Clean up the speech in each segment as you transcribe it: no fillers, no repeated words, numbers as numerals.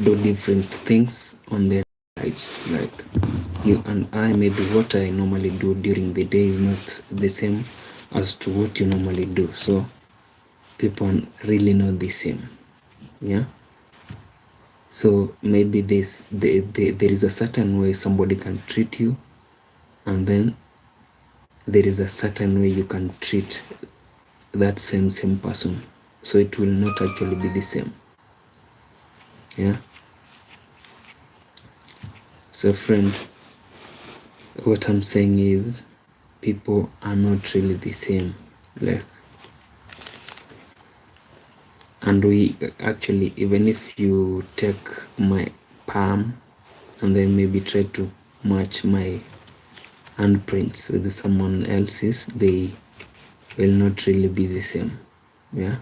do different things on their lives. Like you and I, maybe what I normally do during the day is not the same as to what you normally do. So people really not the same. Yeah. So maybe there is a certain way somebody can treat you, and then there is a certain way you can treat that same person. So it will not actually be the same. Yeah. So friend, what I'm saying is people are not really the same. Like, and we actually, even if you take my palm and then maybe try to match my handprints with someone else's, they will not really be the same. Yeah.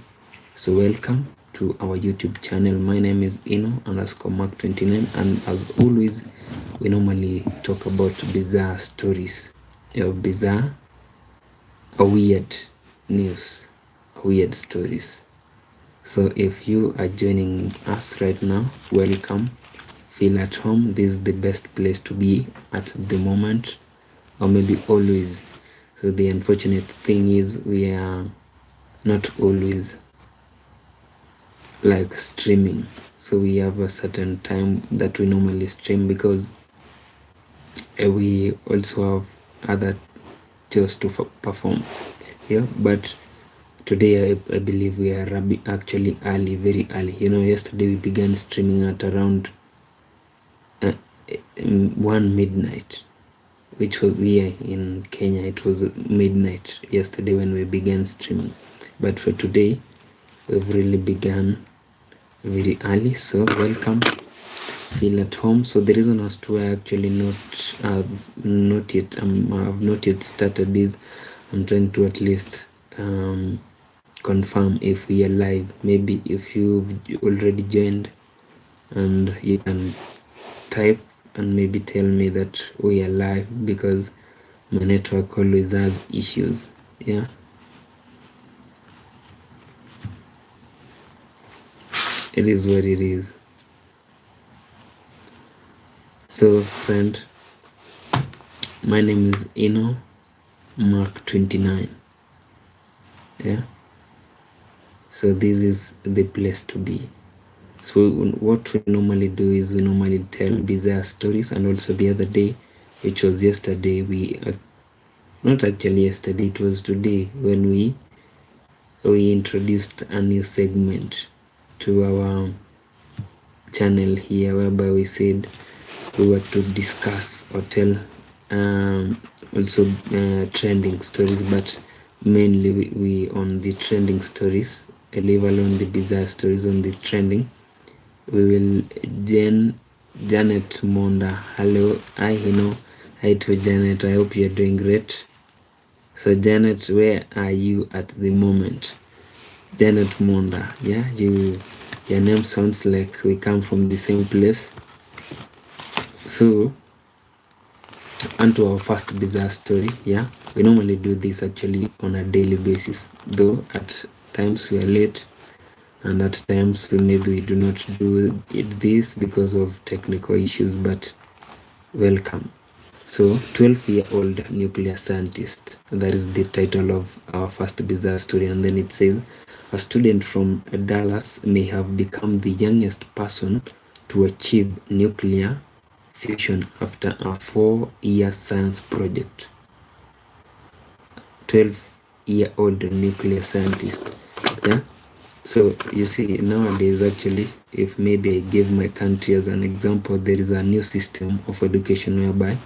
So welcome to our YouTube channel. My name is Ino_Mark29, and as always, we normally talk about bizarre stories, bizarre or weird news, weird stories. So if you are joining us right now, welcome. Feel at home. This is the best place to be at the moment, or maybe always. So the unfortunate thing is we are not always like streaming. So we have a certain time that we normally stream because we also have other chores to perform. Yeah, but today I believe we are actually early, very early. You know, yesterday we began streaming at around 1 midnight, which was here in Kenya. It was midnight yesterday when we began streaming, but for today we've really begun very early. So welcome, feel at home. So the reason as to why actually I've not yet started is I'm trying to at least confirm if we are live. Maybe if you've already joined, and you can type and maybe tell me that we are live, because my network always has issues. Yeah. It is what it is. So friend, my name is Ino_Mark29. Yeah. So this is the place to be. So what we normally do is we normally tell bizarre stories. And also the other day, which was yesterday, not actually yesterday, it was today when we introduced a new segment to our channel here, whereby we said we were to discuss or tell also trending stories, but mainly we on the trending stories, leave alone the bizarre stories on the trending. We will Janet Monda. Hello, hi to Janet. I hope you're doing great. So Janet, where are you at the moment? Janet Monda. Yeah, your name sounds like we come from the same place. So onto our first bizarre story. Yeah, we normally do this actually on a daily basis, though at times we are late, and at times maybe we do not do this because of technical issues, but welcome. So 12-year-old nuclear scientist, that is the title of our first bizarre story. And then it says, a student from Dallas may have become the youngest person to achieve nuclear fusion after a 4-year science project. 12-year-old nuclear scientist. Yeah. So you see, nowadays actually, if maybe I give my country as an example, there is a new system of education whereby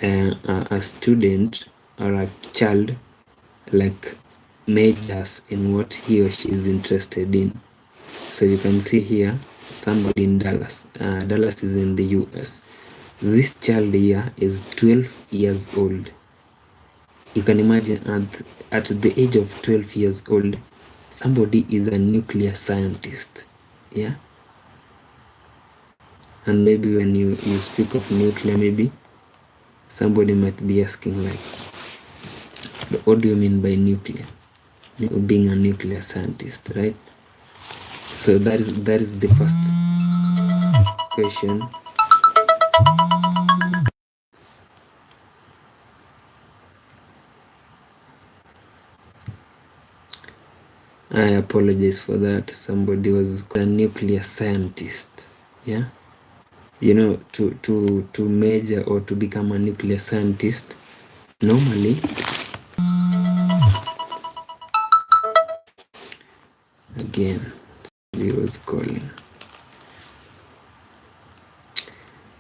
a student or a child like majors in what he or she is interested in. So you can see here somebody in Dallas. Dallas is in the US. This child here is 12 years old. You can imagine at the age of 12 years old, somebody is a nuclear scientist. Yeah. And maybe when you speak of nuclear, maybe somebody might be asking like, what do you mean by nuclear? Being a nuclear scientist, right? So that is the first. question. I apologize for that. Somebody was a nuclear scientist. Yeah, you know, to major or to become a nuclear scientist, normally again he was calling.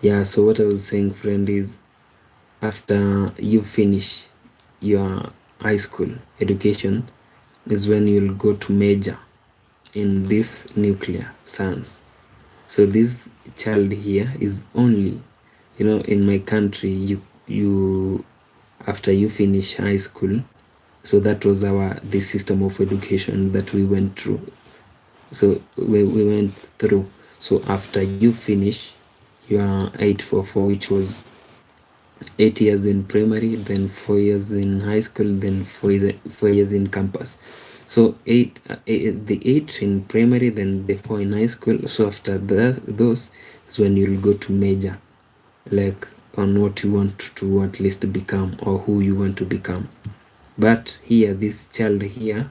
Yeah, so what I was saying, friend, is after you finish your high school education is when you'll go to major in this nuclear science. So this child here is only, you know, in my country, you after you finish high school, so that was the system of education that we went through. So we went through. So after you finish your 844, which was 8 years in primary, then 4 years in high school, then 4 years in campus. So the 8 in primary, then the 4 in high school. So after those is when you'll go to major, like on what you want to at least become or who you want to become. But here, this child here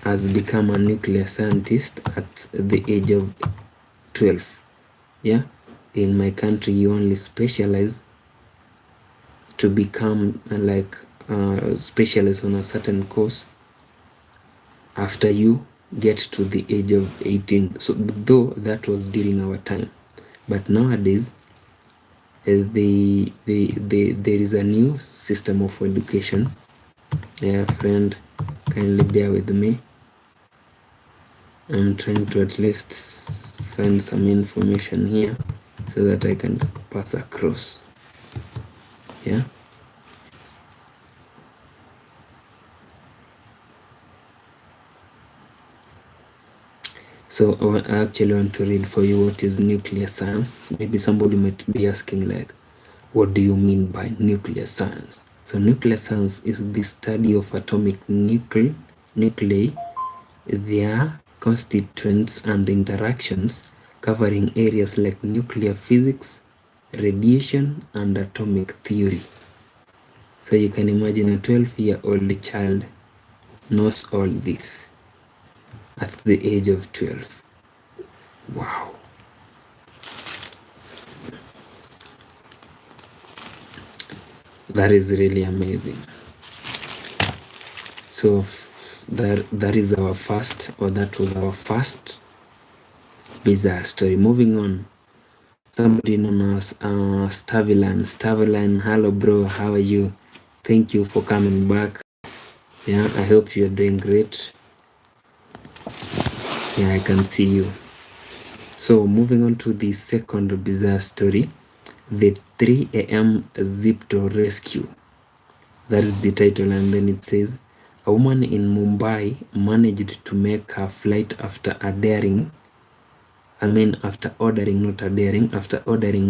has become a nuclear scientist at the age of 12. Yeah, in my country, you only specialize to become like specialist on a certain course after you get to the age of 18. So though that was during our time, but nowadays there is a new system of education. Yeah, friend, kindly bear with me. I'm trying to at least find some information here so that I can pass across. Yeah. So I actually want to read for you what is nuclear science. Maybe somebody might be asking, like, what do you mean by nuclear science? So nuclear science is the study of atomic nuclei, their constituents and interactions, covering areas like nuclear physics, radiation, and atomic theory. So you can imagine a 12-year-old child knows all this at the age of 12. Wow. That is really amazing. So that is our first, or that was our first bizarre story. Moving on, somebody known as Stavilan, hello bro, how are you? Thank you for coming back. Yeah, I hope you're doing great. Yeah, I can see you. So moving on to the second bizarre story, the 3 a.m. Zipto rescue. That is the title, and then it says, a woman in Mumbai managed to make her flight after ordering a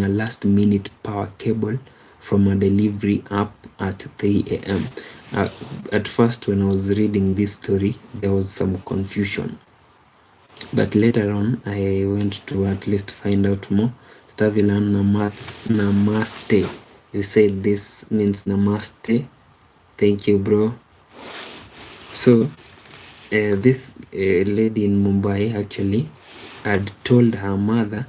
last-minute power cable from a delivery app at 3 a.m. At first, when I was reading this story, there was some confusion. But later on, I went to at least find out more. Stavilan, namaste. You said this means namaste. Thank you, bro. So this lady in Mumbai actually had told her mother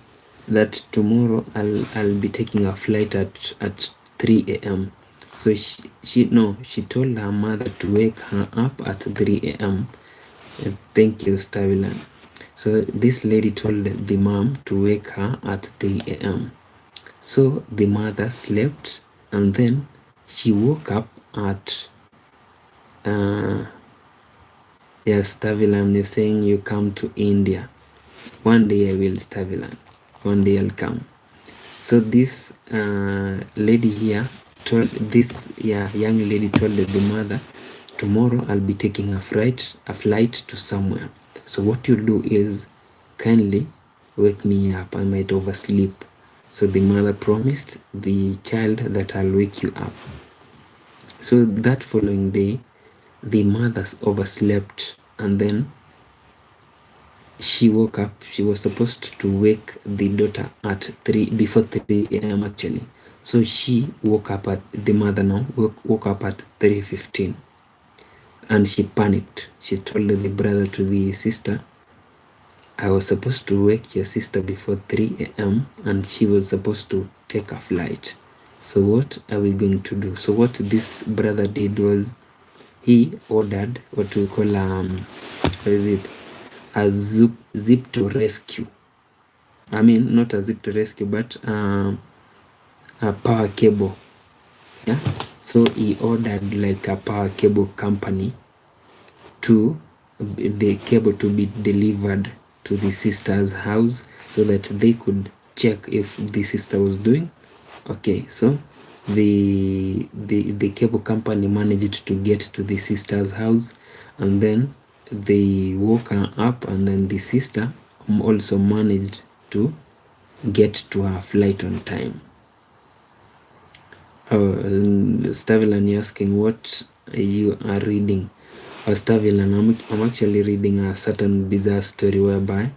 that tomorrow I'll be taking a flight at 3 a.m. So she told her mother to wake her up at 3 a.m. Thank you, Stavilan. So this lady told the mom to wake her at 3 a.m. So the mother slept, and then she woke up at yes, Stavilan, you're saying you come to India. One day I will, Stavilan. One day I'll come. So this lady here told this young lady told the mother, tomorrow I'll be taking a flight to somewhere. So what you do is kindly wake me up. I might oversleep. So the mother promised the child that I'll wake you up. So that following day, the mothers overslept, and then she woke up. She was supposed to wake the daughter at before 3 a.m. actually. So she woke up at the mother now woke up at 3:15, and she panicked. She told the brother to the sister, I was supposed to wake your sister before 3 a.m. and she was supposed to take a flight. So what are we going to do? So what this brother did was he ordered what we call what is it? A zip to rescue. I mean, not a zip to rescue, but a power cable. Yeah. So he ordered like a power cable company to the cable to be delivered to the sister's house so that they could check if the sister was doing okay. So the cable company managed to get to the sister's house, and then they woke her up, and then the sister also managed to get to her flight on time. Stavilan, you're asking what you are reading. Stavilan, I'm actually reading a certain bizarre story whereby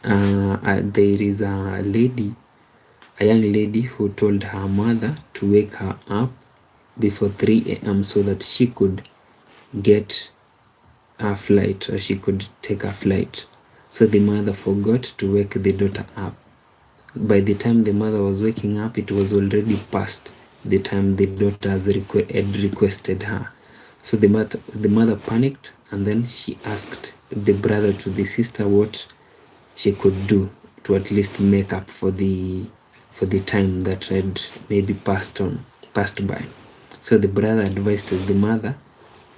there is a young lady who told her mother to wake her up before 3 a.m. so that she could get a flight, or she could take a flight. So the mother forgot to wake the daughter up. By the time the mother was waking up, it was already past the time the daughter had requested her. So the mother panicked, and then she asked the brother to the sister what she could do to at least make up for the time that had maybe passed by. So the brother advised the mother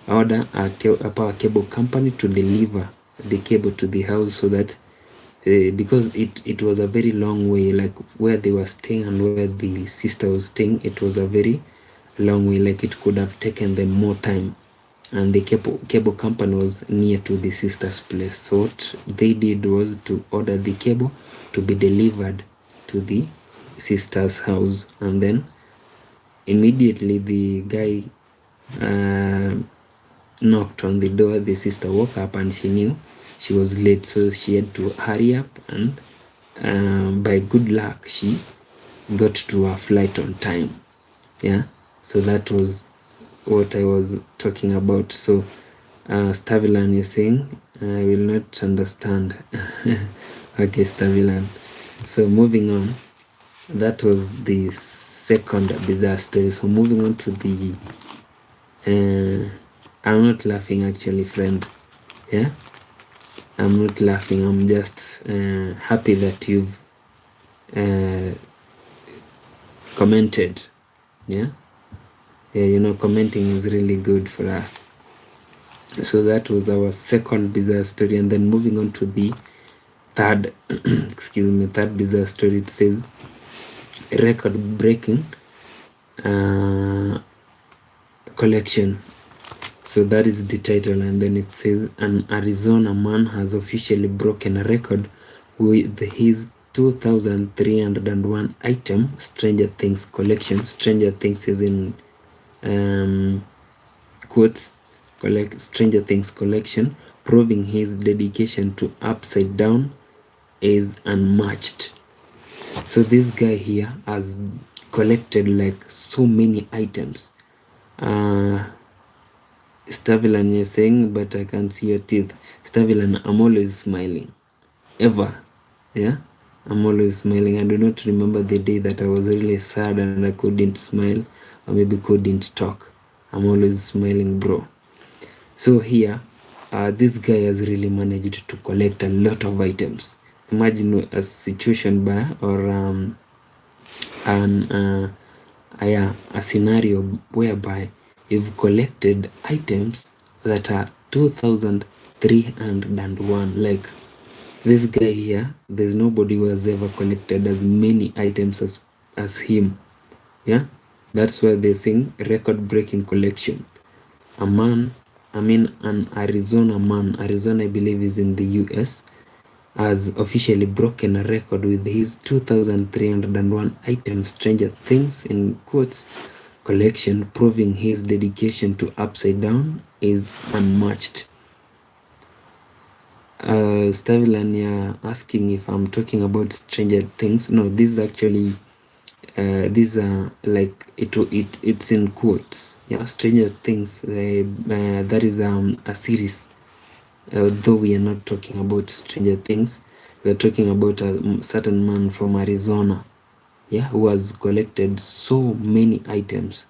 order a power cable company to deliver the cable to the house, so that because it was a very long way, like where they were staying and where the sister was staying, it was a very long way, like it could have taken them more time, and the cable company was near to the sister's place. So what they did was to order the cable to be delivered to the sister's house, and then immediately the guy knocked on the door. The sister woke up and she knew she was late, so she had to hurry up, and by good luck she got to her flight on time. Yeah, so that was what I was talking about. So Stavilan, you're saying I will not understand. Okay, Stavilan. So moving on, that was the second bizarre story. So moving on to the I'm not laughing actually, friend. Yeah, I'm not laughing. I'm just happy that you've commented. Yeah, you know, commenting is really good for us. So that was our second bizarre story, and then moving on to the third third bizarre story. It says record breaking collection. So that is the title, and then it says an Arizona man has officially broken a record with his 2,301 item Stranger Things collection. Stranger Things is in quotes, Stranger Things collection, proving his dedication to Upside Down is unmatched. So this guy here has collected like so many items. Stavilan, you're saying, but I can't see your teeth. Stavilan, I'm always smiling. Ever. Yeah? I'm always smiling. I do not remember the day that I was really sad and I couldn't smile, or maybe couldn't talk. I'm always smiling, bro. So here, this guy has really managed to collect a lot of items. Imagine a situation by, or a scenario whereby you've collected items that are 2,301. Like this guy here, there's nobody who has ever collected as many items as him. Yeah, that's why they sing record-breaking collection. An Arizona man, Arizona I believe is in the US, has officially broken a record with his 2,301 items Stranger Things in quotes collection, proving his dedication to Upside Down is unmatched. Stavilan, you're asking if I'm talking about Stranger Things. No, this is actually these are like it's in quotes. Yeah, Stranger Things. That is a series. Though we are not talking about Stranger Things, we are talking about a certain man from Arizona, yeah, who has collected so many items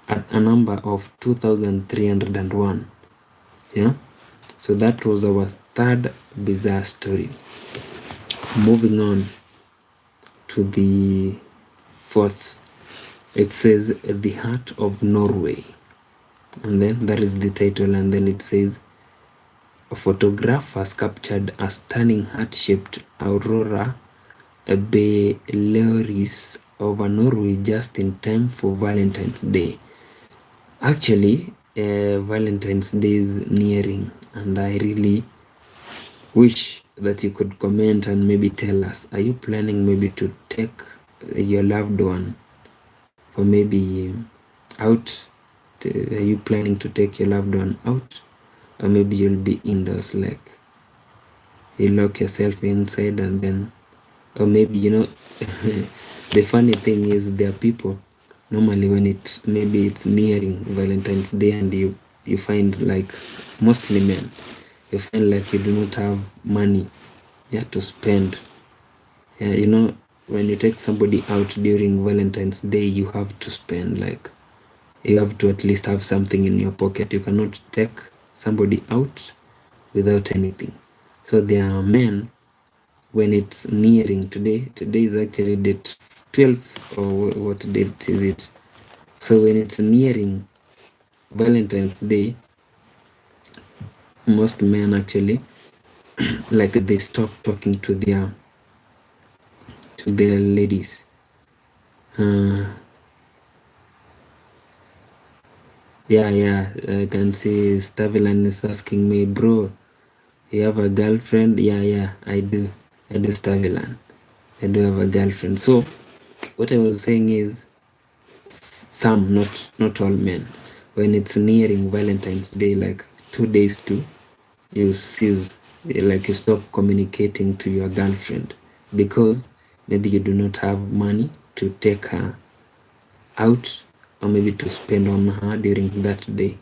at a number of 2,301. Yeah, so that was our third bizarre story. Moving on to the fourth, it says The Heart of Norway, and then that is the title, and then it says a photograph has captured a stunning heart-shaped aurora borealis over Norway just in time for Valentine's Day. Actually, Valentine's Day is nearing, and I really wish that you could comment and maybe tell us, are you planning maybe to take your loved one for maybe out? Are you planning to take your loved one out? Or maybe you'll be indoors, like you lock yourself inside, and then, or maybe, you know, the funny thing is there are people normally when maybe it's nearing Valentine's Day, and you find, like, mostly men, you find like you do not have money, yeah, to spend. Yeah, you know, when you take somebody out during Valentine's Day, you have to spend, like, you have to at least have something in your pocket. You cannot take somebody out without anything. So there are men, when it's nearing today is actually date 12th, or what date is it? So when it's nearing Valentine's Day, most men actually like they stop talking to their ladies. Yeah, I can see Stavilan is asking me, bro, you have a girlfriend? Yeah, I do, Stavilan. I do have a girlfriend. So what I was saying is, some, not all men, when it's nearing Valentine's Day, like 2 days to, you cease, like you stop communicating to your girlfriend, because maybe you do not have money to take her out, or maybe to spend on her during that day.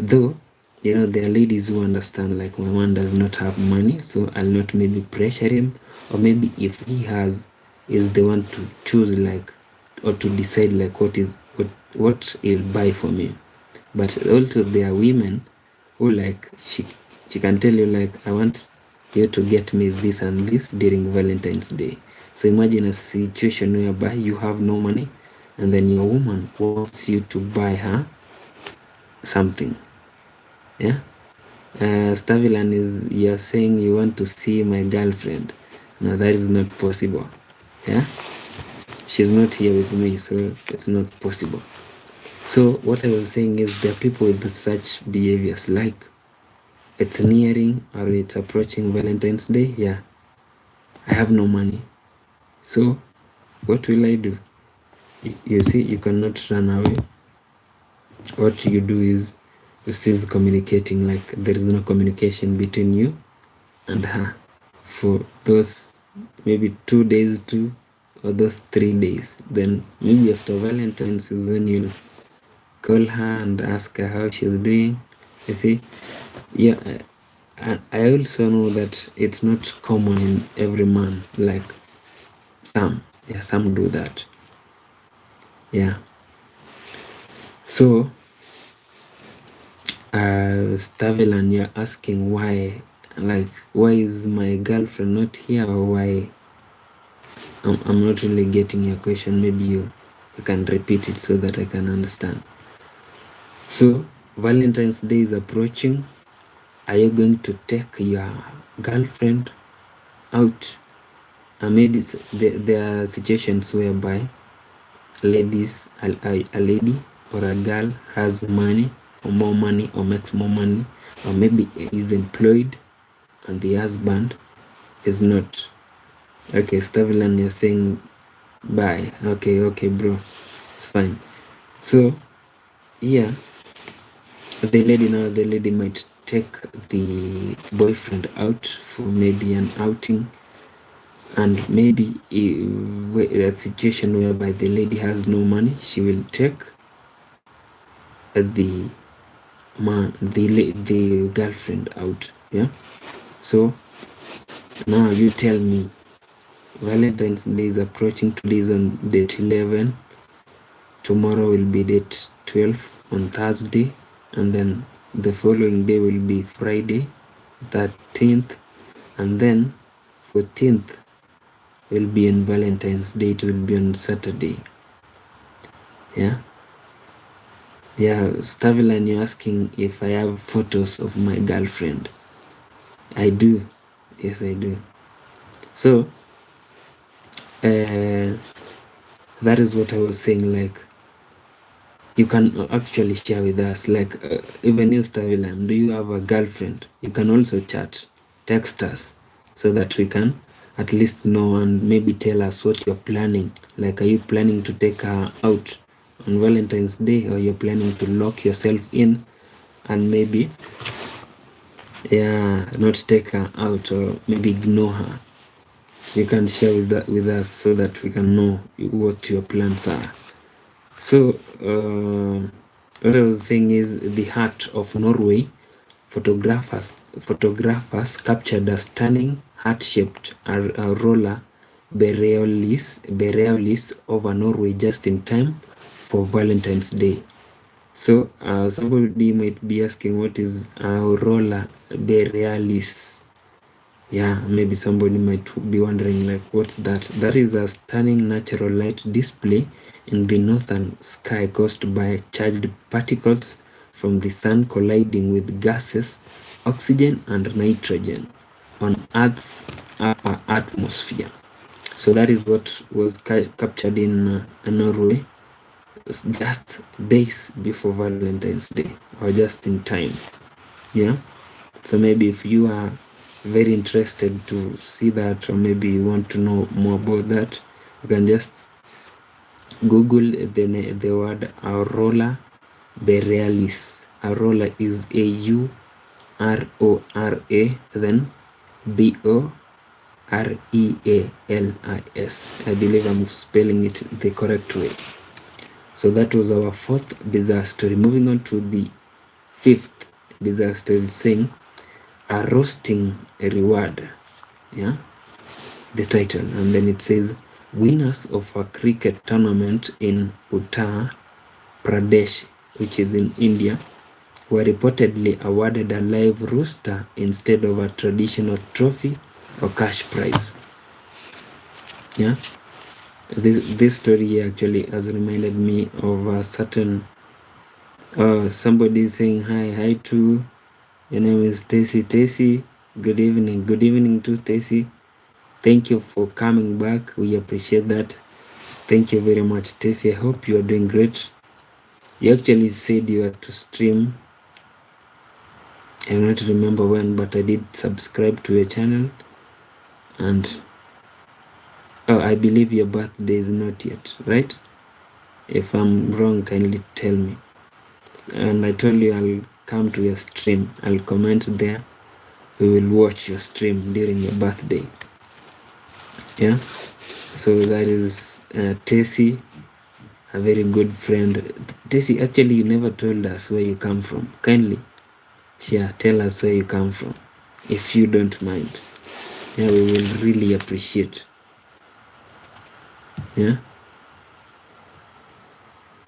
Though, you know, there are ladies who understand, like, my man does not have money, so I'll not maybe pressure him, or maybe if he has, is the one to choose, like, or to decide, like, what he'll buy for me. But also there are women who, like, she can tell you, like, I want you to get me this and this during Valentine's Day. So imagine a situation whereby you have no money, and then your woman wants you to buy her something. Yeah. Stavilan, you're saying you want to see my girlfriend. No, that is not possible. Yeah. She's not here with me, so it's not possible. So what I was saying is, there are people with such behaviors, like, it's nearing or it's approaching Valentine's Day. Yeah, I have no money, so what will I do? You see, you cannot run away. What you do is you cease communicating, like there is no communication between you and her for those maybe 2 days too, or those 3 days. Then maybe after Valentine's is when you'll call her and ask her how she's doing. You see, yeah. I also know that it's not common in every man, like some do that. Yeah. So Stavilan, you're asking why is my girlfriend not here, or why? I'm not really getting your question. Maybe you can repeat it so that I can understand. So Valentine's Day is approaching. Are you going to take your girlfriend out? Maybe there are situations whereby ladies, a lady or a girl has money, or more money, or makes more money, or maybe is employed and the husband is not. Okay, Stavilan, you're saying bye. Okay, bro, it's fine. So yeah, the lady might take the boyfriend out for maybe an outing, and maybe a situation whereby the lady has no money, she will take the girlfriend out. Yeah. So now you tell me, Valentine's Day is approaching. Today is on date 11. Tomorrow will be date 12 on Thursday, and then the following day will be Friday 13th, and then 14th will be on Valentine's Day. It will be on Saturday. Yeah. Stavilan, you're asking if I have photos of my girlfriend. I do. Yes, I do. So that is what I was saying. Like, you can actually share with us, like, even you, Stavilan, do you have a girlfriend? You can also chat, text us, so that we can at least know and maybe tell us what you're planning. Like, are you planning to take her out on Valentine's Day, or you're planning to lock yourself in and maybe not take her out, or maybe ignore her? You can share with us so that we can know what your plans are. So what I was saying is, the heart of Norway, photographers captured a stunning heart-shaped aurora borealis over Norway just in time for Valentine's Day. So somebody might be asking, what is aurora borealis? Yeah, maybe somebody might be wondering, like, what's that? That is a stunning natural light display in the northern sky caused by charged particles from the sun colliding with gases, oxygen and nitrogen on Earth's upper atmosphere. So that is what was captured in Norway just days before Valentine's Day, or just in time. Yeah. So maybe if you are very interested to see that, or maybe you want to know more about that, you can just Google the word aurora borealis. Aurora is AURORA, then BOREALIS. I believe I'm spelling it the correct way. So that was our fourth bizarre story. Moving on to the fifth bizarre story, saying a roasting reward. Yeah, the title. And then it says, winners of a cricket tournament in Uttar Pradesh, which is in India, were reportedly awarded a live rooster instead of a traditional trophy or cash prize. Yeah, this story actually has reminded me of a certain somebody saying hi to, your name is Stacy. Good evening to Stacy. Thank you for coming back. We appreciate that. Thank you very much, Stacy. I hope you are doing great. You actually said you had to stream. I don't remember when, but I did subscribe to your channel. And I believe your birthday is not yet, right? If I'm wrong, kindly tell me. And I told you I'll come to your stream. I'll comment there. We will watch your stream during your birthday. Yeah. So that is Tessie, a very good friend. Tessie, actually, you never told us where you come from. Kindly tell us where you come from, if you don't mind. Yeah, we will really appreciate. Yeah.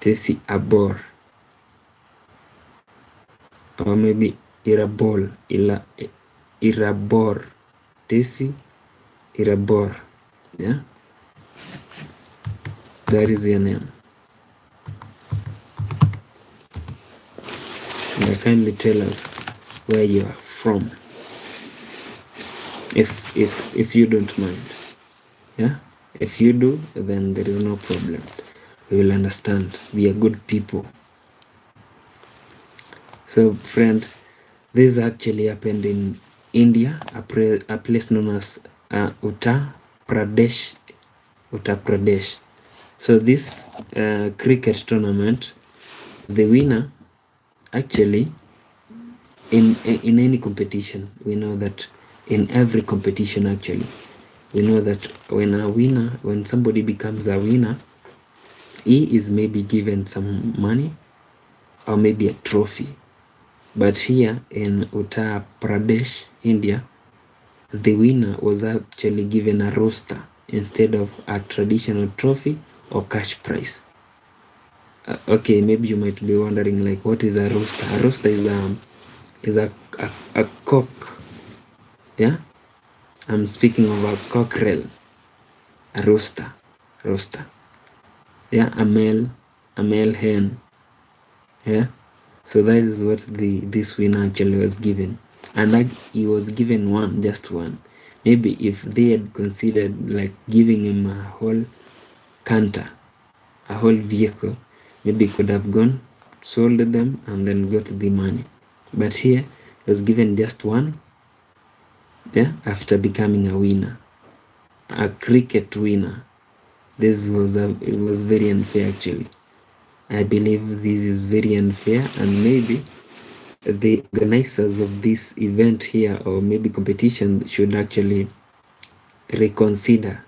Tessie Abor, or maybe Irabor. Tessie Irabor. Yeah, that is your name. And kindly tell us where you are from, if you don't mind. Yeah, if you do, then there is no problem. We will understand. We are good people. So, friend, this actually happened in India, a place known as Uttar Pradesh. So this cricket tournament, the winner actually in any competition, we know that in every competition actually, we know that when somebody becomes a winner, he is maybe given some money or maybe a trophy. But here in Uttar Pradesh, India, the winner was actually given a roster instead of a traditional trophy or cash prize. Okay, maybe you might be wondering, like, what is a roster? A roster is a cock. Yeah, I'm speaking of a cockerel. A roster. Yeah, a male hen. Yeah, so that is what this winner actually was given, and that he was given just one. Maybe if they had considered like giving him a whole canter, a whole vehicle, maybe he could have gone, sold them, and then got the money. But here he was given just one. Yeah, after becoming a winner, a cricket winner. It was very unfair actually. I believe this is very unfair, and maybe the organizers of this event here, or maybe competition, should actually reconsider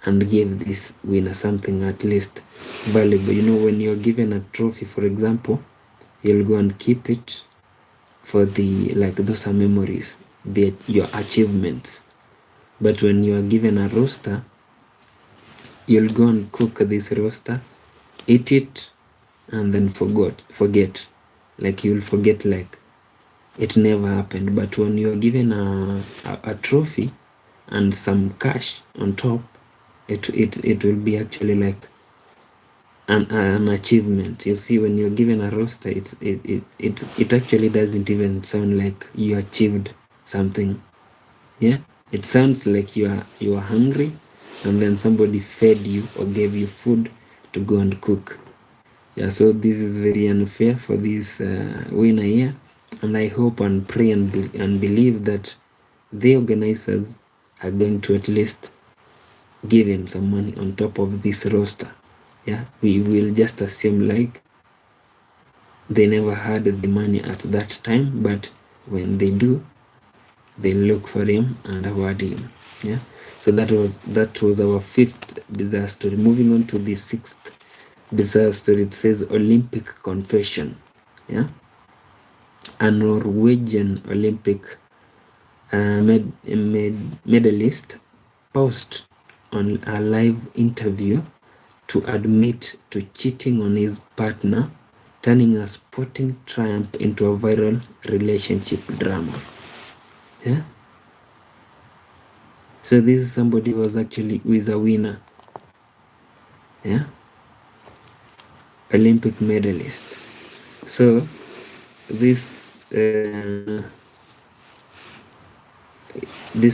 and give this winner something at least valuable. You know, when you're given a trophy, for example, you'll go and keep it for those are memories, your achievements. But when you are given a roster, you'll go and cook this roster, eat it, and then forget. Like you'll forget like it never happened. But when you're given a trophy and some cash on top, it will be actually like an achievement. You see, when you're given a roster, it actually doesn't even sound like you achieved something. Yeah, it sounds like you are hungry, and then somebody fed you or gave you food to go and cook. Yeah, so this is very unfair for this winner here, and I hope and pray and believe that the organizers are going to at least give him some money on top of this roster. Yeah, we will just assume like they never had the money at that time, but when they do, they look for him and award him. Yeah, so that was our fifth bizarre story. Moving on to the sixth bizarre story, it says Olympic confession. Yeah, a Norwegian Olympic medalist paused on a live interview to admit to cheating on his partner, turning a sporting triumph into a viral relationship drama. Yeah. So this is somebody who is a winner. Yeah. Olympic medalist. So this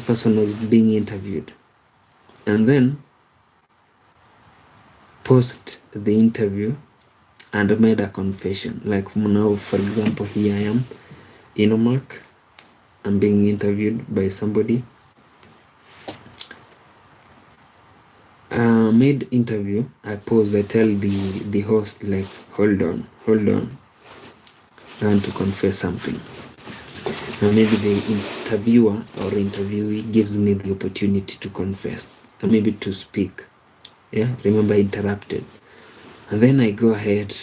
person was being interviewed, and then post the interview and made a confession. Like now, for example, here I am, Inomark. I'm being interviewed by somebody. Mid interview, I pause. I tell the host, like, hold on, I want to confess something. And maybe the interviewer or interviewee gives me the opportunity to confess, or maybe to speak. Yeah, remember, I interrupted. And then I go ahead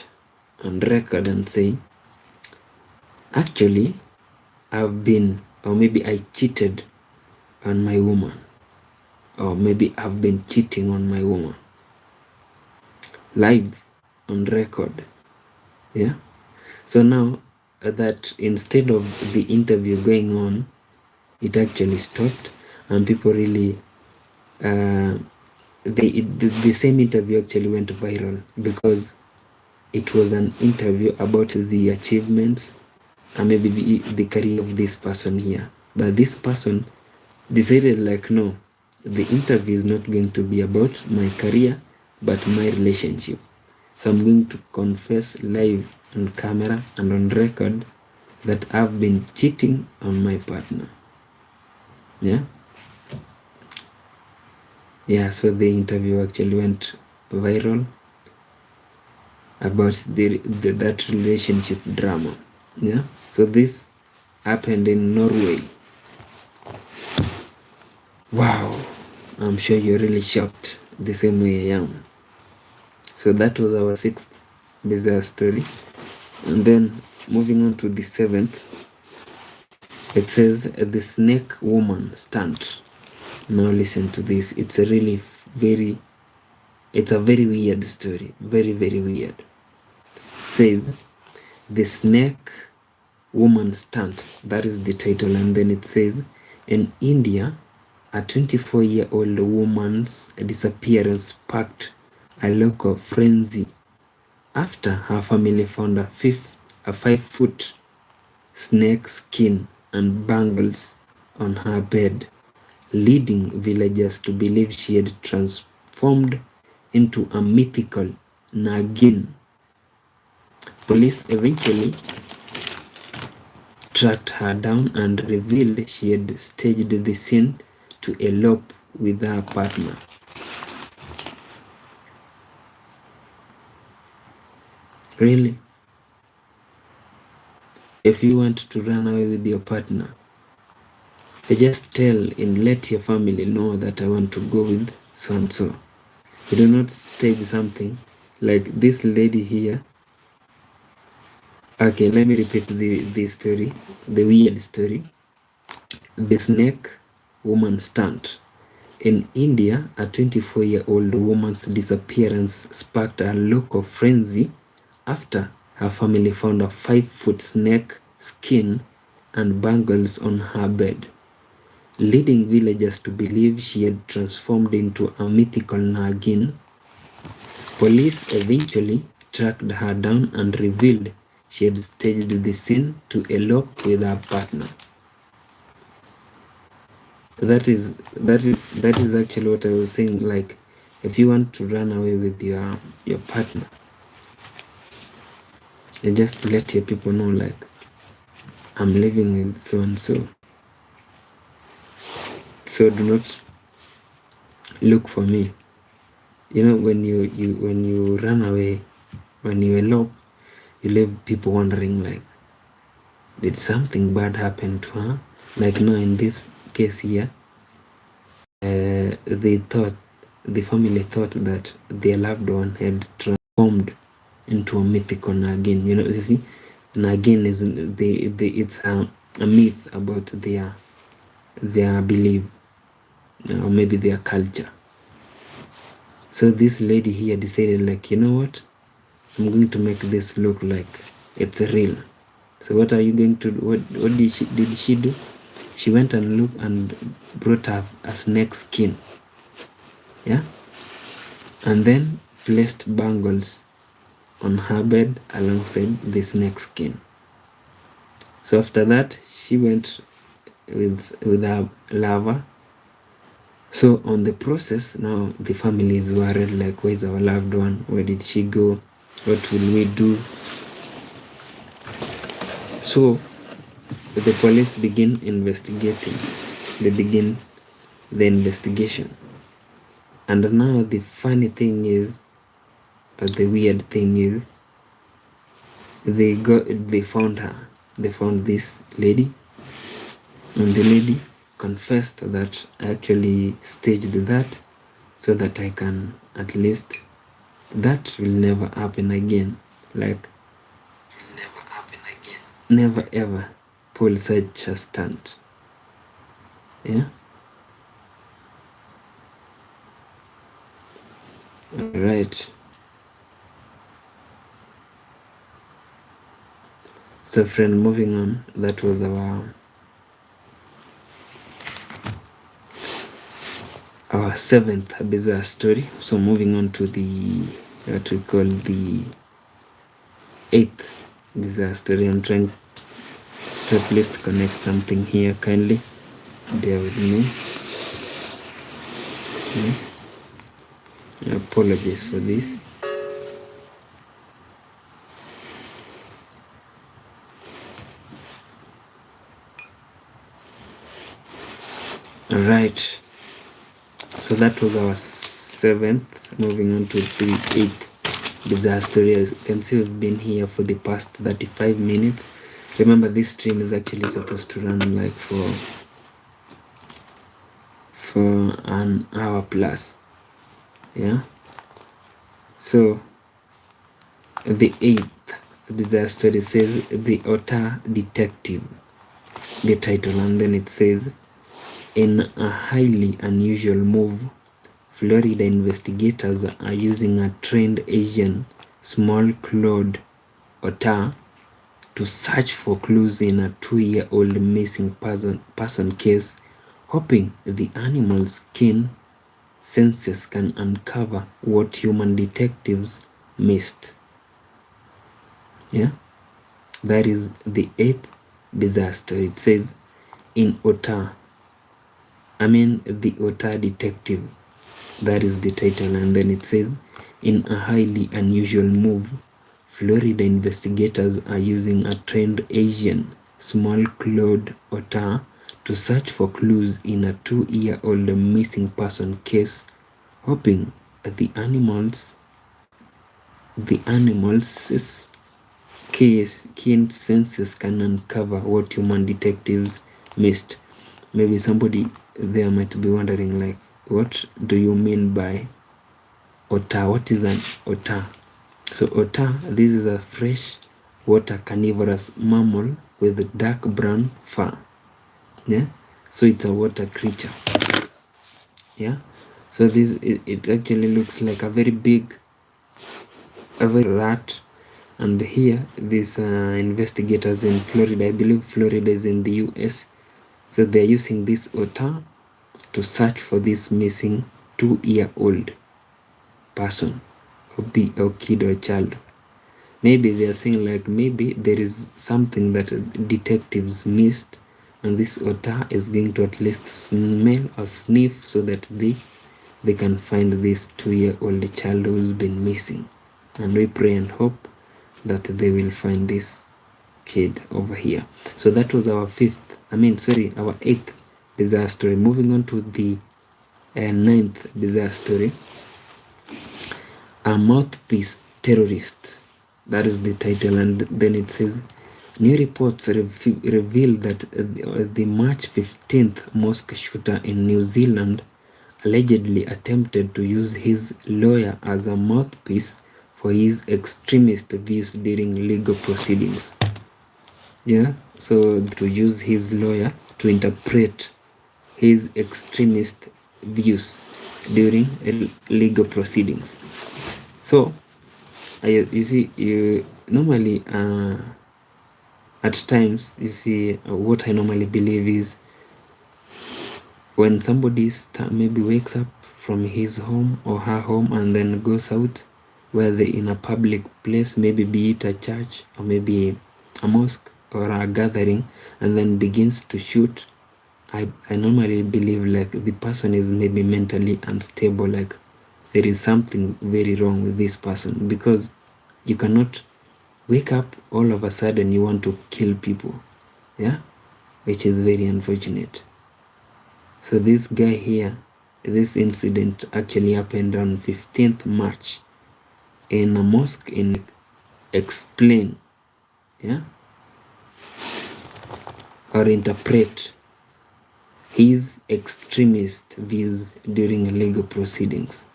on record and say, actually, maybe I cheated on my woman, or maybe I've been cheating on my woman. Live on record. Yeah. So now that instead of the interview going on, it actually stopped, and people really the same interview actually went viral because it was an interview about the achievements and maybe the career of this person here. But this person decided, like, no, the interview is not going to be about my career but my relationship. So I'm going to confess live on camera and on record that I've been cheating on my partner. Yeah. Yeah, so the interview actually went viral about that relationship drama. Yeah. So this happened in Norway. Wow, I'm sure you're really shocked the same way I am. So that was our 6th bizarre story. And then moving on to the 7th, it says the snake woman stunt. Now listen to this. It's a really it's a very weird story. Very, very weird. It says the snake woman stunt. That is the title. And then it says, in India, a 24-year-old woman's disappearance sparked a local frenzy after her family found a 5-foot snake skin and bangles on her bed, leading villagers to believe she had transformed into a mythical Nagin. Police eventually tracked her down and revealed she had staged the scene to elope with her partner. Really? If you want to run away with your partner, just tell and let your family know that I want to go with so and so. You do not stage something like this lady here. Okay, let me repeat the story, the weird story. The snake woman stunt. In India, a 24-year-old woman's disappearance sparked a local frenzy after her family found a 5-foot snake skin and bangles on her bed, leading villagers to believe she had transformed into a mythical Nagin. Police eventually tracked her down and revealed she had staged the scene to elope with her partner. That is actually what I was saying. Like, if you want to run away with your partner, you just let your people know, like, I'm living with so and so. So do not look for me. You know, when you run away, when you elope, you leave people wondering, like, did something bad happen to her? Like, no, in this case here, the family thought that their loved one had transformed into a mythical Nagin. You know, you see, Nagin is it's a myth about their belief, or maybe their culture. So this lady here decided, like, you know what, I'm going to make this look like it's real. So what are you going to do? What did she do? She went and looked and brought up a snake skin, yeah, and then placed bangles on her bed alongside the snake skin. So after that, she went with her lover. So on the process, now the family is worried, like, where's our loved one? Where did she go? What will we do? So the police begin investigating. They begin the investigation. And now the funny thing is, or the weird thing is, they found her. They found this lady, and the lady confessed that I actually staged that so that I can, at least, that will never happen again. Like, never ever pull such a stunt. Yeah. All right. So friend, moving on, that was our 7th bizarre story. So moving on to the what we call the 8th bizarre story. I'm trying to at least connect something here. Kindly bear with me. Apologies for this. All right. So that was our 7th. Moving on to the 8th bizarre story. As you can see, we've been here for the past 35 minutes. Remember, this stream is actually supposed to run like for an hour plus. Yeah. So the 8th bizarre story says The Otter Detective, the title, and then it says, in a highly unusual move, Florida investigators are using a trained Asian small-clawed otter to search for clues in a 2-year-old missing person case, hoping the animal's keen senses can uncover what human detectives missed. Yeah, that is the 8th bizarre story. It says, The Otter Detective. That is the title, and then it says, in a highly unusual move, Florida investigators are using a trained Asian small-clawed otter to search for clues in a 2-year-old missing person case, hoping the animal's keen senses can uncover what human detectives missed. Maybe somebody there might be wondering, like, what do you mean by otter? What is an otter? So otter, this is a fresh water carnivorous mammal with dark brown fur. Yeah, so it's a water creature. Yeah, so this it actually looks like a very big, rat. And here these investigators in Florida, I believe Florida is in the US, so they're using this otter to search for this missing 2-year-old person, or kid or child. Maybe they're saying, like, maybe there is something that detectives missed, and this otter is going to at least smell or sniff so that they can find this 2-year-old child who's been missing. And we pray and hope that they will find this kid over here. So that was our our 8th bizarre story. Moving on to the 9th bizarre story. A mouthpiece terrorist. That is the title, and then it says, new reports reveal that the March 15th mosque shooter in New Zealand allegedly attempted to use his lawyer as a mouthpiece for his extremist views during legal proceedings. Yeah, so to use his lawyer to interpret his extremist views during legal proceedings. So you see, normally at times, you see, what I normally believe is, when somebody maybe wakes up from his home or her home and then goes out, where they're in a public place, maybe be it a church or maybe a mosque or a gathering, and then begins to shoot, I normally believe, like, the person is maybe mentally unstable, like there is something very wrong with this person, because you cannot wake up all of a sudden you want to kill people. Yeah, which is very unfortunate. So this guy here, this incident actually happened on 15th March in a mosque in explain, yeah, or interpret his extremist views during legal proceedings.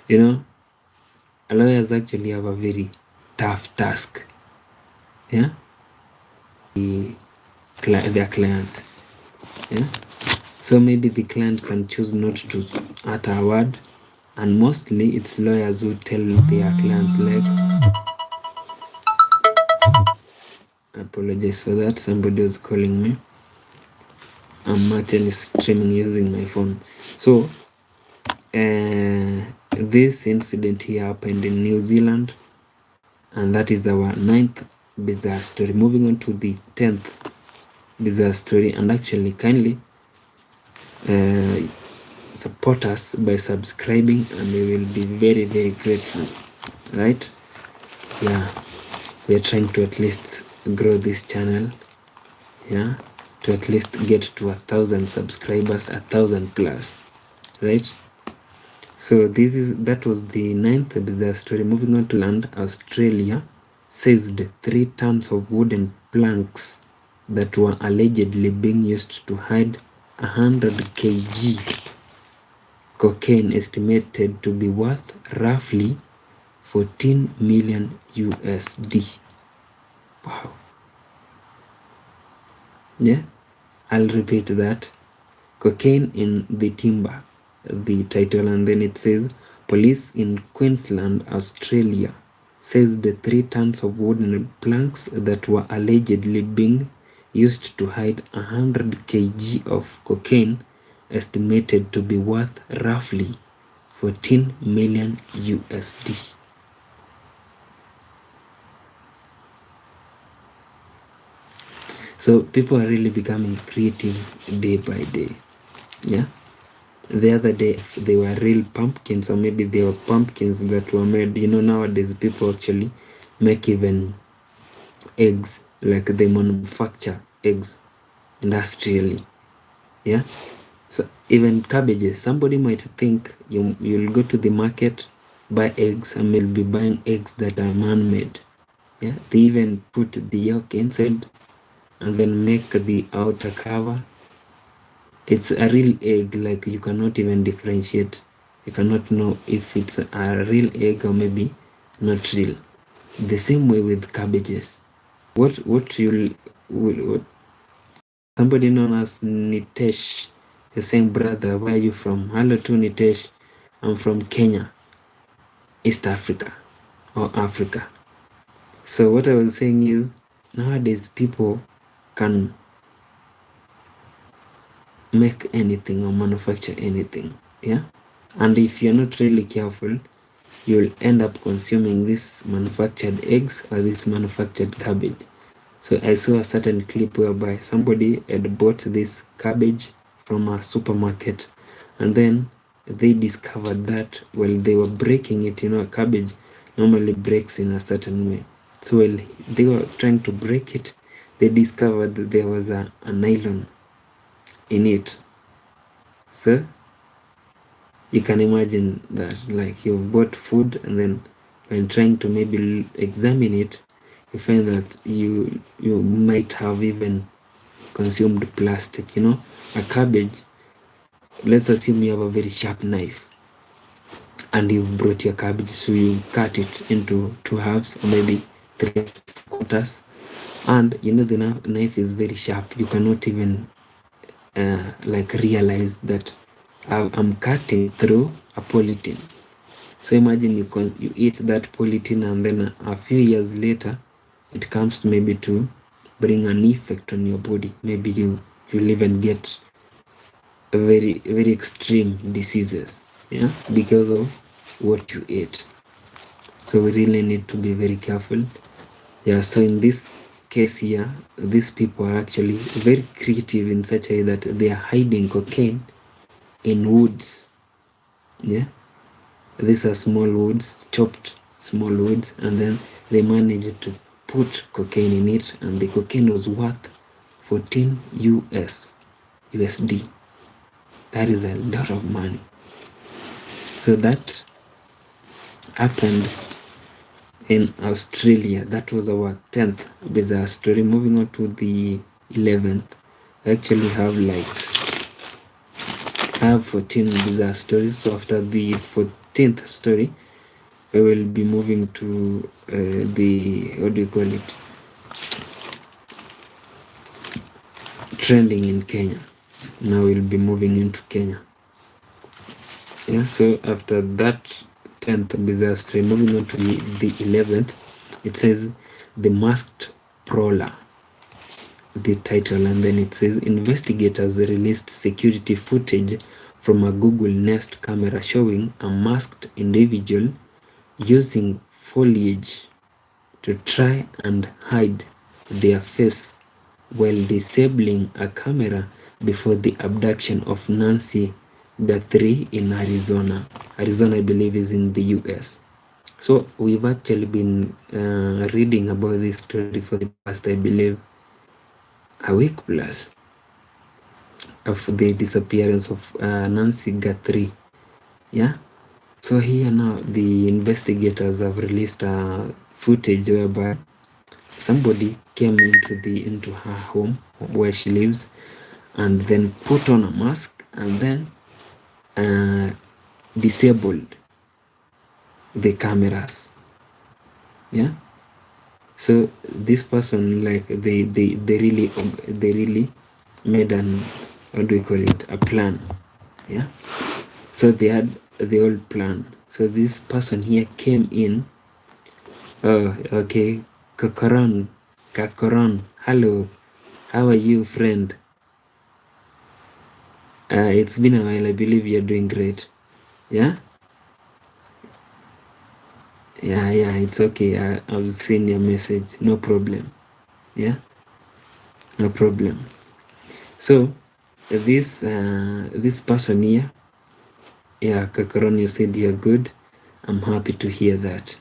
You know, lawyers actually have a very tough task. Yeah, their client. Yeah, so maybe the client can choose not to utter a word, and mostly it's lawyers who tell their clients, like, I apologize for that, somebody was calling me. I'm actually streaming using my phone. So this incident here happened in New Zealand, and that is our 9th bizarre story. Moving on to the 10th bizarre story, and actually kindly support us by subscribing, and we will be very, very grateful. Right? Yeah, we are trying to at least grow this channel, yeah, to at least get to 1,000 subscribers, 1,000 plus, right? So that was the 9th bizarre story. Moving on to land, Australia seized 3 tons of wooden planks that were allegedly being used to hide 100 kg cocaine estimated to be worth roughly 14 million USD. Wow. Yeah, I'll repeat that. Cocaine in the timber, the title, and then it says police in Queensland, Australia says the 3 tons of wooden planks that were allegedly being used to hide 100 kg of cocaine estimated to be worth roughly 14 million USD. So people are really becoming creative day by day. Yeah. The other day they were real pumpkins, or maybe they were pumpkins that were made. You know, nowadays people actually make even eggs, like they manufacture eggs industrially. Yeah. So even cabbages, somebody might think you'll go to the market, buy eggs, and you'll be buying eggs that are man-made. Yeah. They even put the yolk inside and then make the outer cover. It's a real egg, like you cannot even differentiate. You cannot know if it's a real egg or maybe not real. The same way with cabbages. What somebody known as Nitesh is saying, brother, where are you from? Hello to Nitesh. I'm from Kenya, East Africa or Africa. So what I was saying is, nowadays people can make anything or manufacture anything. Yeah. And if you're not really careful, you'll end up consuming this manufactured eggs or this manufactured cabbage. So I saw a certain clip whereby somebody had bought this cabbage from a supermarket, and then they discovered that while they were breaking it, you know, a cabbage normally breaks in a certain way. So while they were trying to break it, they discovered that there was a nylon in it. So you can imagine that, like, you've bought food and then when trying to maybe examine it, you find that you might have even consumed plastic. You know, a cabbage, let's assume you have a very sharp knife and you've brought your cabbage, so you cut it into 2 halves or maybe 3 quarters, and you know the knife is very sharp. You cannot even like realize that I'm cutting through a polythene. So imagine you eat that polythene, and then a few years later it comes to maybe to bring an effect on your body. Maybe you'll even get very, very extreme diseases, yeah, because of what you ate. So we really need to be very careful. Yeah, so in this case here, these people are actually very creative in such a way that they are hiding cocaine in woods. Yeah, these are small woods, chopped small woods, and then they managed to put cocaine in it, and the cocaine was worth 14 USD. That is a lot of money. So that happened in Australia. That was our 10th bizarre story. Moving on to the 11th, I actually have 14 bizarre stories. So after the 14th story, I will be moving to the, what do you call it, trending in Kenya. Now we'll be moving into Kenya. Yeah, so after that 10th bizarre story, moving on to the 11th, it says the masked prowler, the title, and then it says investigators released security footage from a Google Nest camera showing a masked individual using foliage to try and hide their face while disabling a camera before the abduction of Nancy Guthrie in Arizona. Arizona, I believe, is in the US. So we've actually been reading about this story for the past, I believe, a week plus, of the disappearance of Nancy Guthrie. Yeah. So here now the investigators have released footage whereby somebody came into her home where she lives, and then put on a mask, and then disabled the cameras. Yeah. So this person, like, they really made an, what do we call it, a plan. Yeah. So they had the old plan. So this person here came in. Oh, okay. Kakaron, hello, how are you, friend? It's been a while. I believe you're doing great. Yeah. Yeah, it's okay. I've seen your message. No problem. Yeah, no problem. So this person here, yeah, Kakaron, you said you're good. I'm happy to hear that.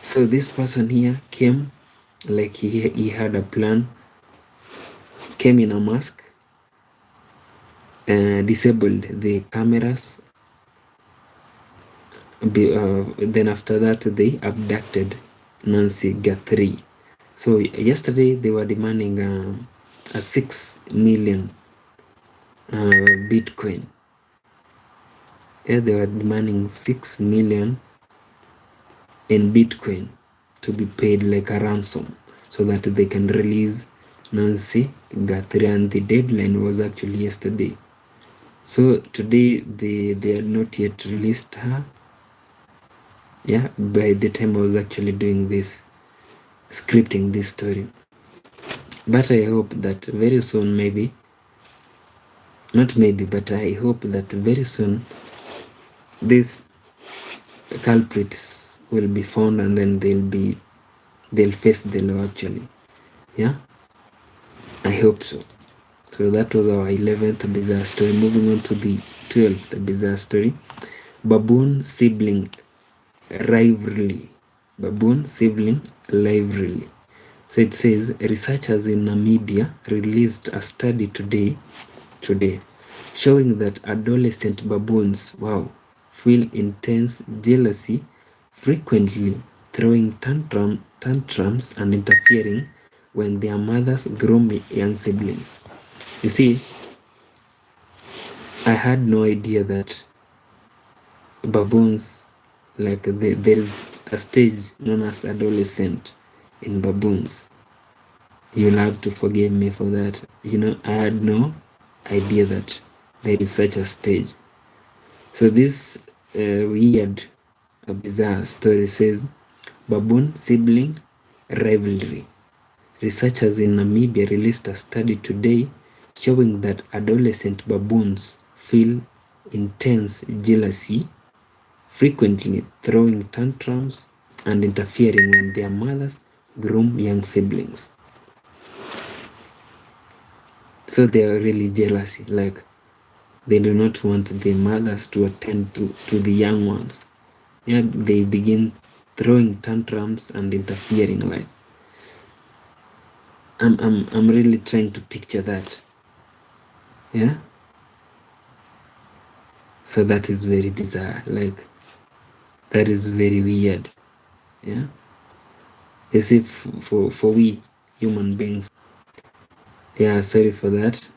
So this person here came, like he had a plan, came in a mask, disabled the cameras. Then after that, they abducted Nancy Guthrie. So yesterday they were demanding a 6 million Bitcoin. Yeah, they were demanding 6 million in Bitcoin to be paid like a ransom, so that they can release Nancy Guthrie, and the deadline was actually yesterday. So today they had not yet released her. Yeah, by the time I was actually doing this, scripting this story. But I hope that very soon, maybe, not maybe, but I hope that very soon these culprits will be found, and then they'll face the law actually. Yeah, I hope so. So that was our 11th bizarre story. Moving on to the 12th bizarre story. Baboon sibling rivalry. Baboon sibling rivalry. So it says researchers in Namibia released a study today showing that adolescent baboons, feel intense jealousy, frequently throwing tantrums and interfering when their mothers groom young siblings. You see, I had no idea that baboons, like, there's a stage known as adolescent in baboons. You'll have to forgive me for that. I had no idea that there is such a stage. So this weird, bizarre story says baboon sibling rivalry. Researchers in Namibia released a study today showing that adolescent baboons feel intense jealousy, frequently throwing tantrums and interfering when their mothers groom young siblings. So they are really jealousy, like they do not want the mothers to attend to the young ones. Yeah, they begin throwing tantrums and interfering. Like, I'm really trying to picture that. Yeah. So that is very bizarre. Like, that is very weird. Yeah. As if for we human beings. Yeah, sorry for that.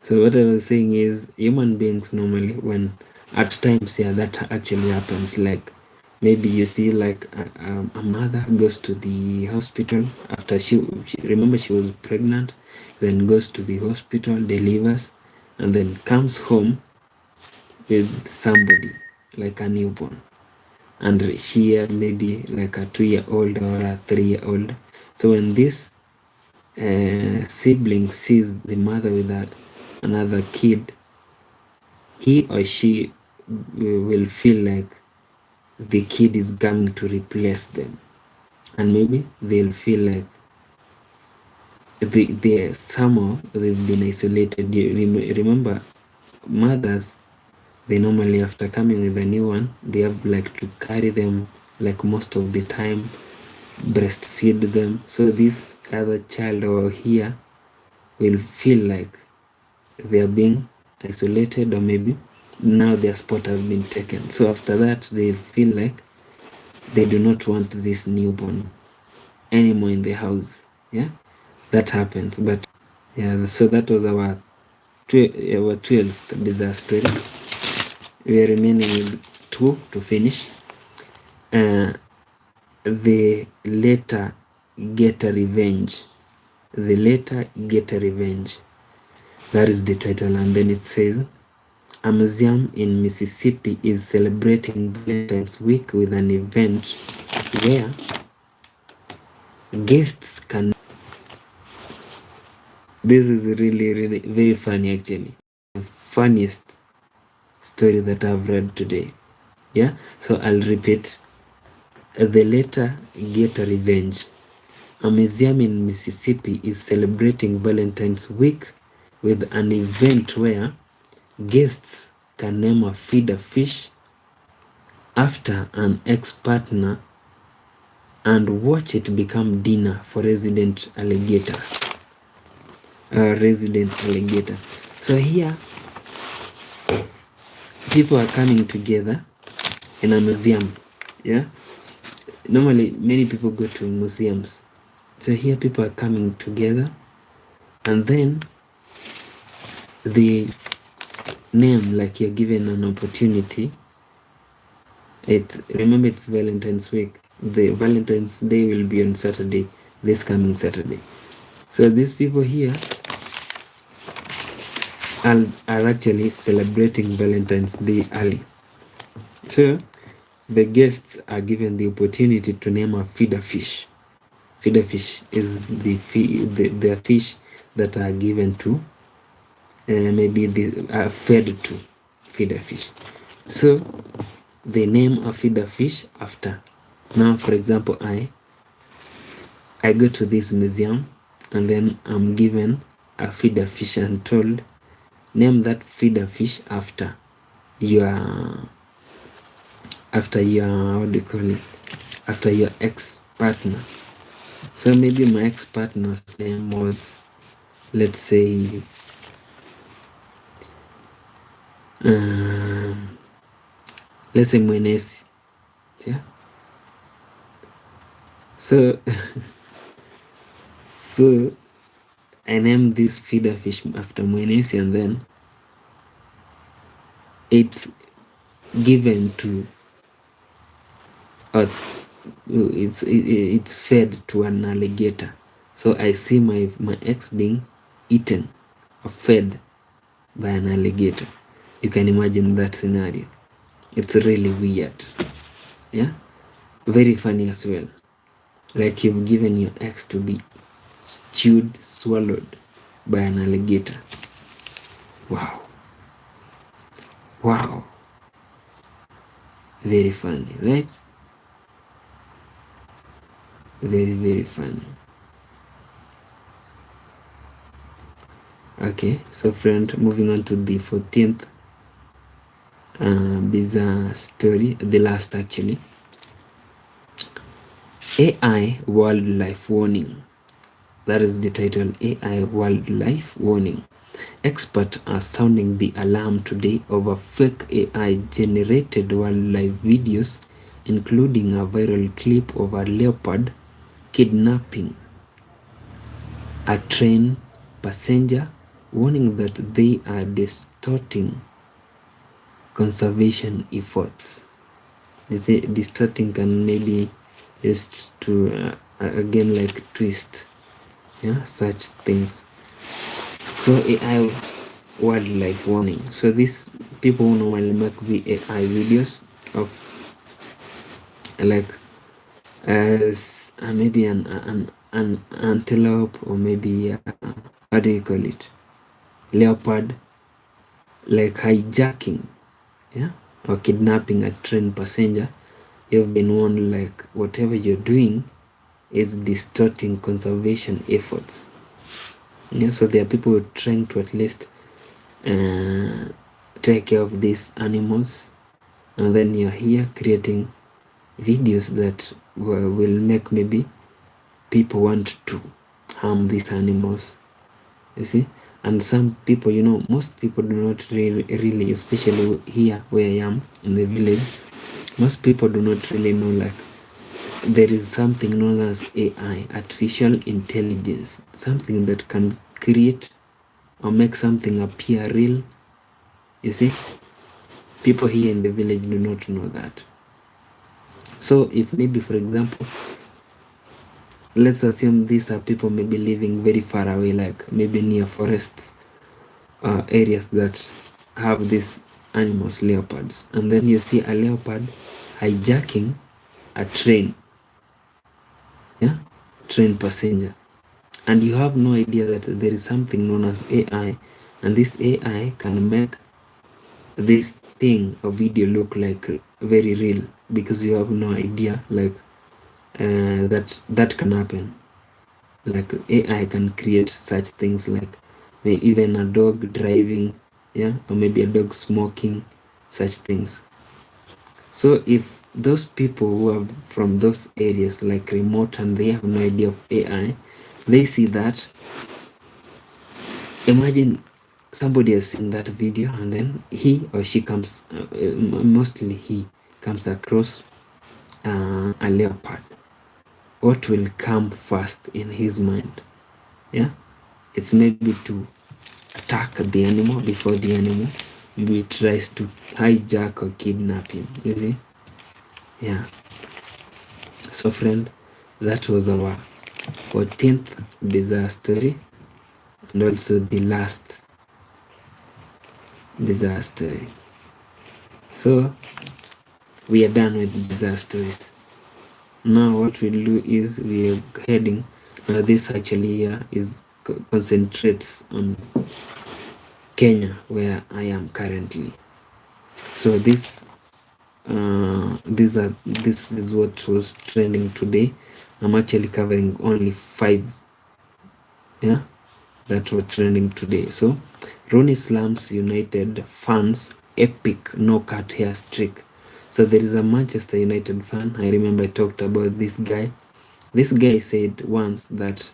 So what I was saying is, human beings normally, when at times, yeah, that actually happens. Like, maybe you see, like, a mother goes to the hospital after she remember she was pregnant, then goes to the hospital, delivers, and then comes home with somebody like a newborn, and she had maybe like a 2-year-old or a 3-year-old. So when this sibling sees the mother with another kid, he or she will feel like the kid is coming to replace them, and maybe they'll feel like they somehow they've been isolated. You remember, mothers, they normally, after coming with a new one, they have like to carry them, like, most of the time, breastfeed them. So this other child over here will feel like they are being isolated, or maybe now their spot has been taken. So after that, they feel like they do not want this newborn anymore in the house. Yeah, that happens. But yeah, so that was our 12th bizarre story. We are remaining with 2 to finish. The later get a revenge. The later get a revenge. That is the title. And then it says, a museum in Mississippi is celebrating Valentine's Week with an event where guests can... This is really very funny, actually. The funniest story that I've read today. Yeah, so I'll repeat. The later get a revenge. A museum in Mississippi is celebrating Valentine's Week with an event where guests can name a feeder fish after an ex-partner and watch it become dinner for resident alligators. So here, people are coming together in a museum. Yeah, normally many people go to museums. So here people are coming together, and then the name, like you're given an opportunity. Remember, it's Valentine's Week. The Valentine's Day will be on Saturday, this coming Saturday. So these people here are actually celebrating Valentine's Day early. So the guests are given the opportunity to name a feeder fish. Feeder fish is the fish that are given to, maybe they are fed to feeder fish. So they name a feeder fish after. Now, for example, I go to this museum and then I'm given a feeder fish and told, name that feeder fish after your what do you call it, after your ex-partner. So maybe my ex-partner's name was, let's say, Mwenesi. Yeah. So so I named this feeder fish after Mwenesi, and then it's given to, it's fed to an alligator. So I see my ex being eaten or fed by an alligator. You can imagine that scenario. It's really weird. Yeah, very funny as well. Like you've given your ex to be swallowed by an alligator. Wow, very funny, right? Very funny. Okay, so friend, moving on to the 14th bizarre story, the last actually. AI wildlife warning. That is the title, AI wildlife warning. Experts are sounding the alarm today over fake AI generated wildlife videos, including a viral clip of a leopard kidnapping a train passenger, warning that they are distorting conservation efforts. They say distorting can maybe just to again like twist, yeah, such things. So AI wildlife warning. So these people who normally make AI videos of like maybe an antelope, or maybe what do you call it, leopard, like hijacking, yeah, or kidnapping a train passenger, you've been warned like whatever you're doing is distorting conservation efforts. Yeah, so there are people trying to at least take care of these animals, and then you're here creating videos that will make maybe people want to harm these animals, you see. And some people, you know, most people do not really, especially here where I am in the village, most people do not really know like there is something known as AI, artificial intelligence, something that can create or make something appear real. You see, people here in the village do not know that. So if maybe, for example, let's assume these are people maybe living very far away, like maybe near forests, areas that have these animals, leopards, and then you see a leopard hijacking a train, train passenger, and you have no idea that there is something known as AI, and this AI can make this thing or video look like very real, because you have no idea like that can happen. Like AI can create such things, like even a dog driving, or maybe a dog smoking, such things. So if those people who are from those areas like remote and they have no idea of AI, they see that, imagine somebody has seen that video and then he or she comes, mostly he comes across a leopard. What will come first in his mind? It's maybe to attack the animal before the animal maybe tries to hijack or kidnap him. You see? So friend, that was our 14th bizarre story, and also the last bizarre story. So we are done with bizarre stories. Now what we'll do is we are heading, this actually here is concentrates on Kenya, where I am currently. So this is what was trending today. I'm actually covering only 5 that were trending today. So Rooney slams United fans epic no-cut hair streak. So there is a Manchester United fan. I remember I talked about this guy. This guy said once that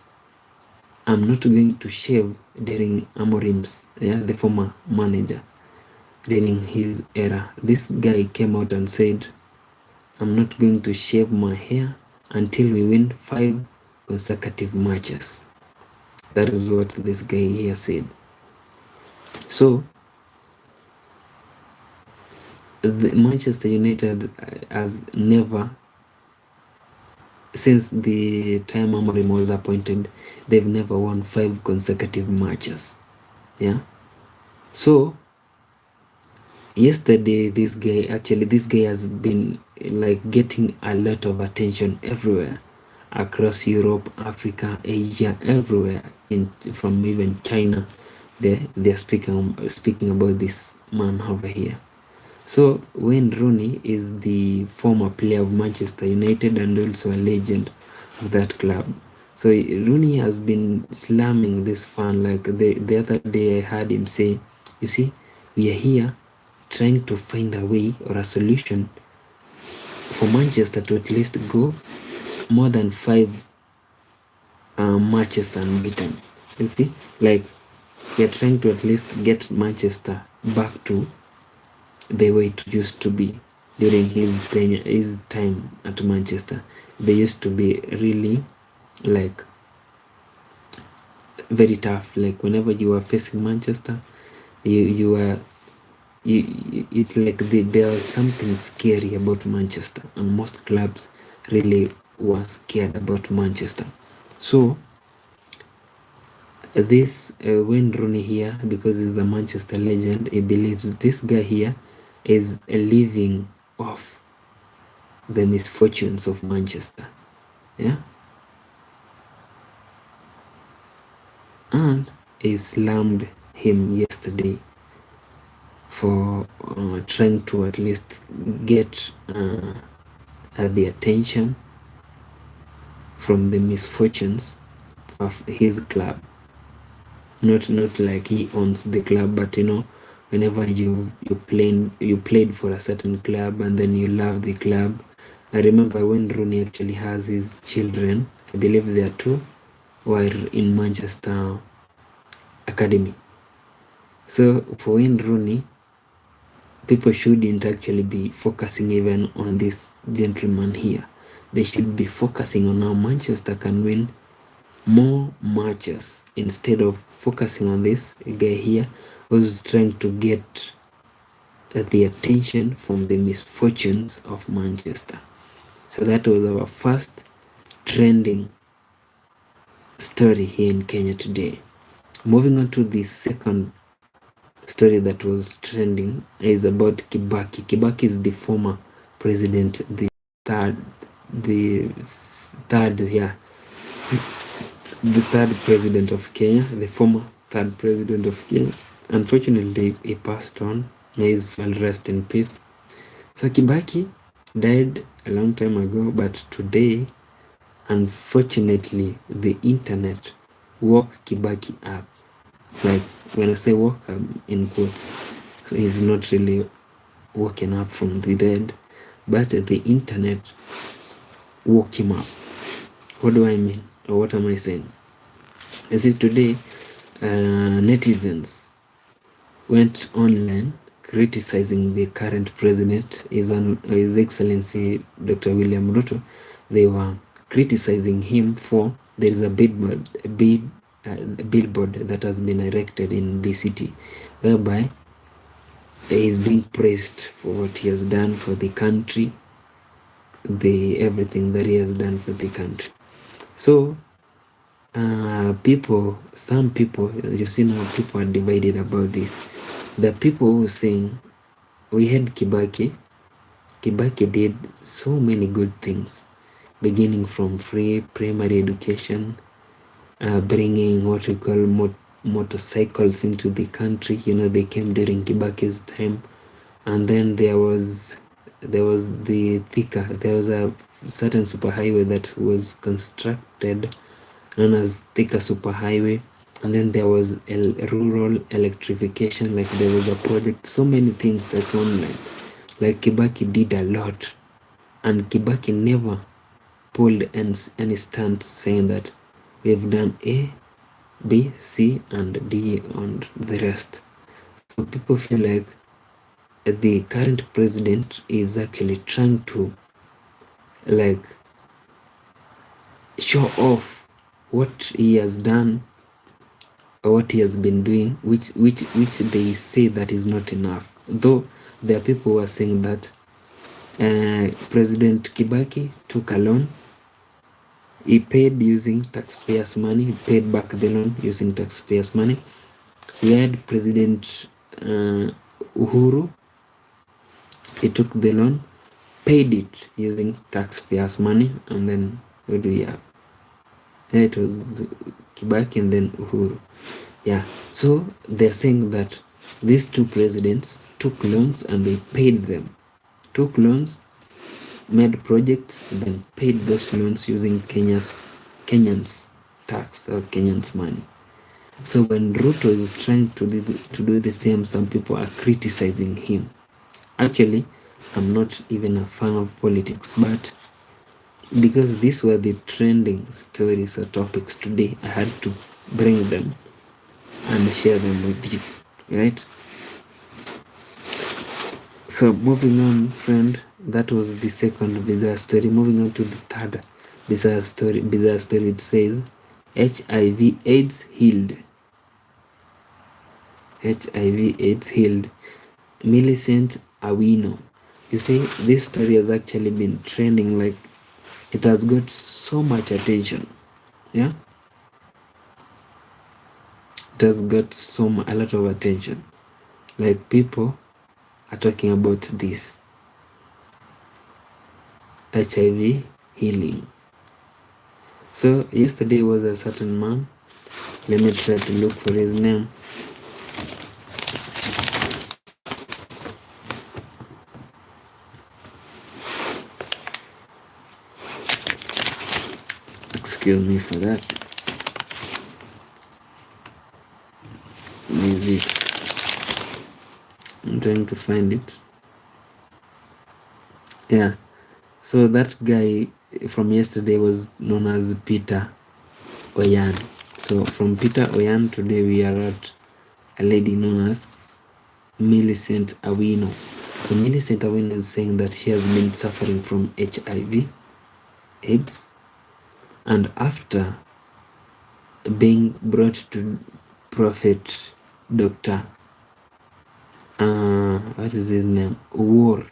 I'm not going to shave during Amorim's, the former manager, during his era. This guy came out and said, I'm not going to shave my hair until we win 5 consecutive matches. That is what this guy here said. So the Manchester United has never, since the time Amorim was appointed, they've never won 5 consecutive matches. So yesterday, this guy has been like getting a lot of attention everywhere, across Europe, Africa, Asia, everywhere, from even China. They're speaking about this man over here. So Wayne Rooney is the former player of Manchester United and also a legend of that club. So Rooney has been slamming this fan. Like the other day I heard him say, you see, we are here trying to find a way or a solution for Manchester to at least go more than 5 matches unbeaten. You see, like we are trying to at least get Manchester back to the way it used to be during his time at Manchester. They used to be really like very tough. Like whenever you were facing Manchester, it's like there was something scary about Manchester, and most clubs really were scared about Manchester. So this Wayne Rooney here, because he's a Manchester legend, he believes this guy here is living off the misfortunes of Manchester. And he slammed him yesterday for trying to at least get the attention from the misfortunes of his club. Not like he owns the club, but whenever you played for a certain club and then you love the club. I remember when Rooney actually has his children, I believe there are 2, were in Manchester Academy. So for Wayne Rooney, people shouldn't actually be focusing even on this gentleman here. they should be focusing on how Manchester can win more matches instead of focusing on this guy here who's trying to get the attention from the misfortunes of Manchester. So that was our first trending story here in Kenya today. Moving on to the second story that was trending is about Kibaki. Kibaki is the former president, the third president of Kenya, the former third president of Kenya. Unfortunately, he passed on. May his soul rest in peace. So Kibaki died a long time ago, but today, unfortunately, the internet woke Kibaki up. Like when I say woke up in quotes, so he's not really woken up from the dead, but the internet woke him up. What do I mean? Or what am I saying? You see, today, netizens went online criticizing the current president, His Excellency Dr. William Ruto. They were criticizing him for there is a billboard that has been erected in the city, whereby he is being praised for what he has done for the country, everything that he has done for the country. So some people, you see now people are divided about this. The people who saying we had Kibaki did so many good things, beginning from free primary education, bringing what we call motorcycles into the country. They came during Kibaki's time. And then there was the Thika. There was a certain superhighway that was constructed known as Thika Superhighway. And then there was rural electrification, like there was a project, so many things as online. Like Kibaki did a lot. And Kibaki never pulled any stunt saying that we've done A, B, C, and D on the rest. So people feel like the current president is actually trying to like show off what he has done or what he has been doing, which they say that is not enough. Though there are people who are saying that President Kibaki took a loan. He paid using taxpayers' money. He paid back the loan using taxpayers' money. We had President Uhuru. He took the loan, paid it using taxpayers' money, and then what do we have? It was Kibaki and then Uhuru. Yeah, so they're saying that these two presidents took loans and they paid them. Took loans, made projects, then paid those loans using Kenyans' tax or Kenyans' money. So when Ruto is trying to do the same, some people are criticizing him. Actually, I'm not even a fan of politics, but because these were the trending stories or topics today, I had to bring them and share them with you, right? So moving on, friend, that was the second bizarre story. Moving on to the third bizarre story. It says HIV/AIDS healed. HIV/AIDS healed. Millicent Awino. You see, this story has actually been trending, like it has got so much attention. Yeah, it has got a lot of attention. Like people are talking about this HIV healing. So yesterday was a certain man. Let me try to look for his name. Excuse me for that. Music. I'm trying to find it. Yeah. So that guy from yesterday was known as Peter Oyan. So from Peter Oyan, today we are at a lady known as Millicent Awino. So Millicent Awino is saying that she has been suffering from HIV. AIDS, and after being brought to Prophet Dr. What is his name? War.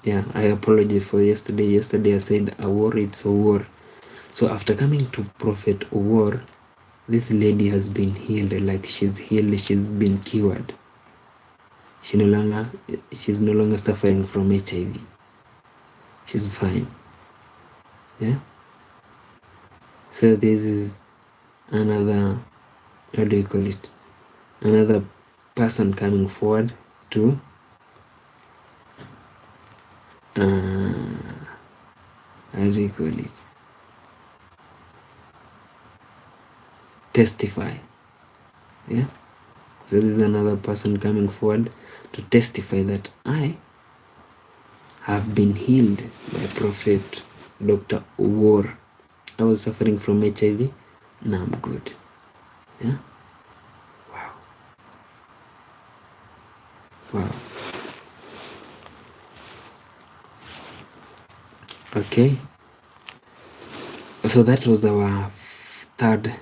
Yeah, I apologize for yesterday. Yesterday I said a war, it's a war. So after coming to Prophet War, this lady has been healed, like she's healed, she's been cured. She's no longer suffering from HIV. She's fine. Yeah. So this is another, what do you call it? Another person coming forward to how do you call it? Testify. Yeah. So this is another person coming forward to testify that I have been healed by Prophet Dr. War. I was suffering from HIV. Now I'm good. Yeah. Wow. Wow. Okay. So that was our third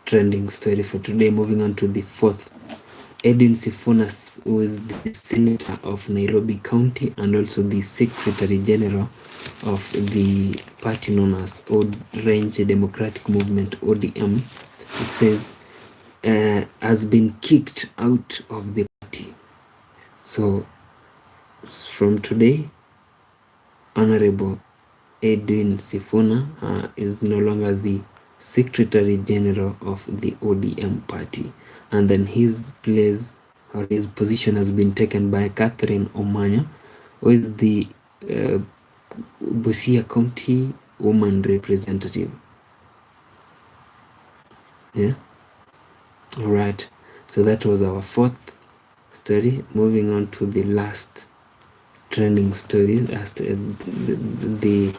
trending story for today. Moving on to the fourth. Edwin Sifuna, who is the senator of Nairobi County and also the secretary general of the party known as Orange Democratic Movement, ODM, it says, has been kicked out of the party. So from today, Honorable Edwin Sifuna is no longer the Secretary General of the ODM party, and then his place or his position has been taken by Catherine Omanya, who is the Busia County woman representative. Yeah. All right. So that was our fourth story. Moving on to the last trending story, as to the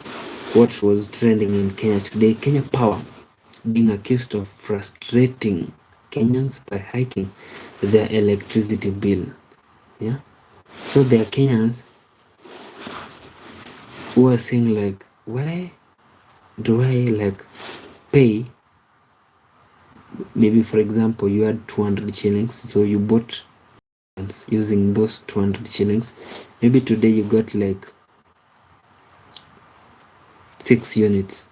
what was trending in Kenya today. Kenya Power being accused of frustrating Kenyans by hiking their electricity bill. Yeah. So there are Kenyans who are saying like, why do I like pay? Maybe for example, you had 200 shillings, so you bought using those 200 shillings. Maybe today you got like 6 units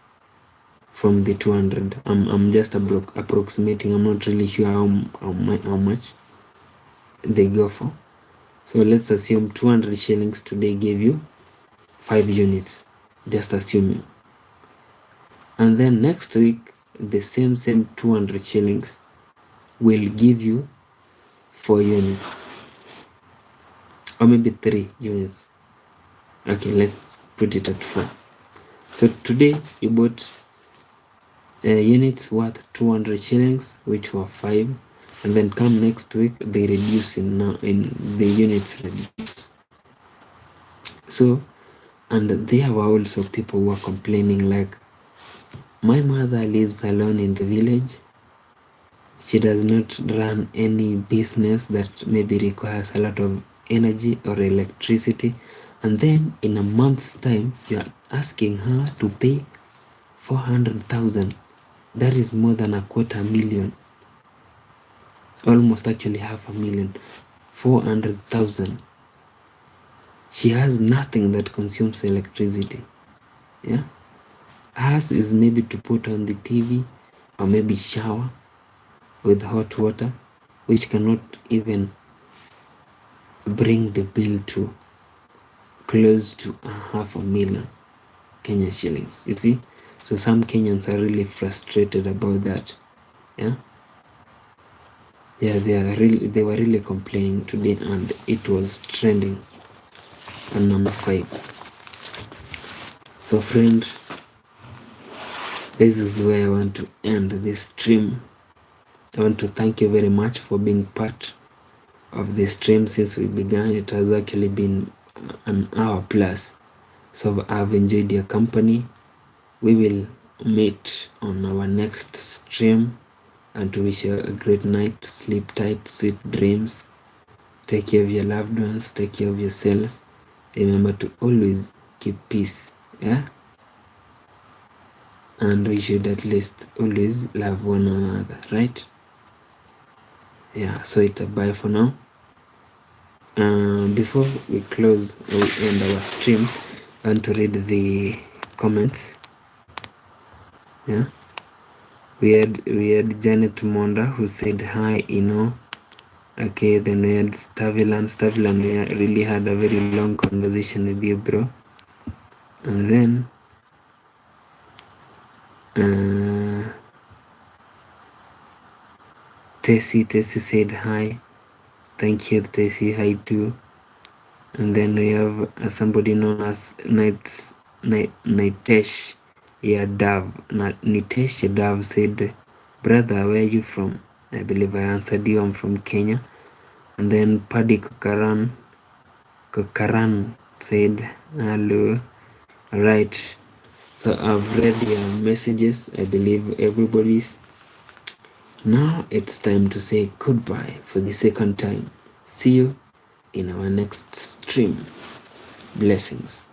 from the 200. I'm just approximating. I'm not really sure how much they go for. So let's assume 200 shillings today gave you 5 units, just assuming. And then next week, the same 200 shillings will give you 4 units, or maybe 3 units. Okay, let's put it at 4. So today you bought units worth 200 shillings, which were 5, and then come next week they reduce in the units reduce. So, and there were also people who were complaining like, my mother lives alone in the village. She does not run any business that maybe requires a lot of energy or electricity, and then in a month's time you are asking her to pay 400,000. That is more than 250,000, almost actually 500,000. 400,000. She has nothing that consumes electricity. Yeah, hers is maybe to put on the TV or maybe shower with hot water, which cannot even bring the bill to close to 500,000 Kenyan shillings. You see, so some Kenyans are really frustrated about that. Yeah, they were really complaining today, and it was trending on number 5. So friend, this is where I want to end this stream. I want to thank you very much for being part of this stream since we began. It has actually been an hour plus, so I've enjoyed your company. We will meet on our next stream, and to wish you a great night. Sleep tight, sweet dreams. Take care of your loved ones, take care of yourself. Remember to always keep peace. Yeah. and we should at least always love one another, right? Yeah, so it's a bye for now. Before we close or end our stream, I want to read the comments. Yeah, we had Janet Monda who said hi, Okay, then we had Stavilan. We really had a very long conversation with you, bro. And then Tessie said hi. Thank you, Tessie. Hi too. And then we have somebody known as Nitesh Yadav. Nitesh Yadav said, brother, where are you from? I believe I answered you. I'm from Kenya. And then Paddy Kokaran said, hello. All right. So I've read your messages. I believe everybody's. Now it's time to say goodbye for the second time. See you in our next stream. Blessings.